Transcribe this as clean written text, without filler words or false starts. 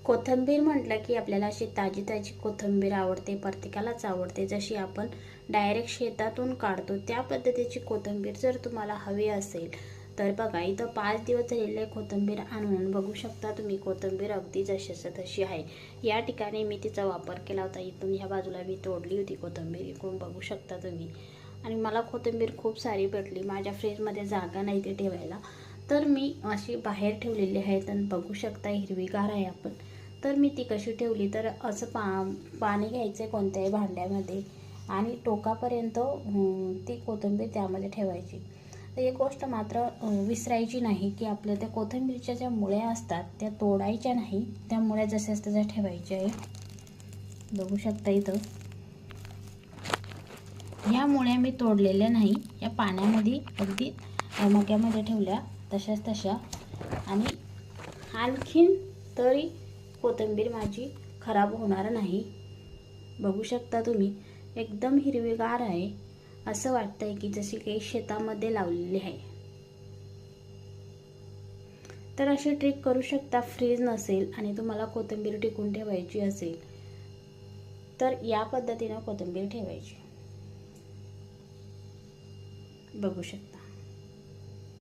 कोथिंबीर म्हटलं की आपल्याला अशी ताजी ताजी कोथिंबीर आवडते, प्रत्येकालाच आवडते. जशी आपण डायरेक्ट शेतातून काढतो त्या पद्धतीची कोथिंबीर जर तुम्हाला हवी असेल तर बघा, इथं 5 दिवस झालेले कोथिंबीर आणून बघू शकता तुम्ही. कोथिंबीर अगदी जशीच्या तशी आहे. या ठिकाणी मी तिचा वापर केला होता. इथून ह्या बाजूला मी तोडली होती कोथिंबीर, इकडून बघू शकता तुम्ही. आणि मला कोथिंबीर खूप सारी भेटली. माझ्या फ्रीजमध्ये जागा नाही ते ठेवायला, तर मी अशी बाहेर ठेवलेली आहे. तर बघू शकता हिरवीगार आहे आपण. तर मी ती कशी ठेवली, तर असं पाणी घ्यायचं कोणत्याही भांड्यामध्ये आणि टोकापर्यंत ती कोथिंबीर त्यामध्ये ठेवायची. तर एक गोष्ट मात्र विसरायची नाही की आपल्या त्या कोथिंबीरच्या ज्या मुळ्या असतात त्या तोडायच्या नाही. त्या मुळ्या जशाच तशा ठेवायच्या आहे. बघू शकता इथं ह्या मुळ्या मी तोडलेल्या नाही, या पाण्यामध्ये अगदी मग्यामध्ये ठेवल्या तशाच तशा. आणि आणखीन तरी कोथिंबीर माझी खराब होणार नाही. बघू शकता तुम्ही एकदम हिरवीगार आहे. असं वाटतंय की जशी काही शेतामध्ये लावलेली आहे. तर अशी ट्रिक करू शकता. फ्रीज नसेल आणि तुम्हाला कोथिंबीर टिकून ठेवायची असेल तर या पद्धतीने कोथिंबीर ठेवायची. बघू शकता.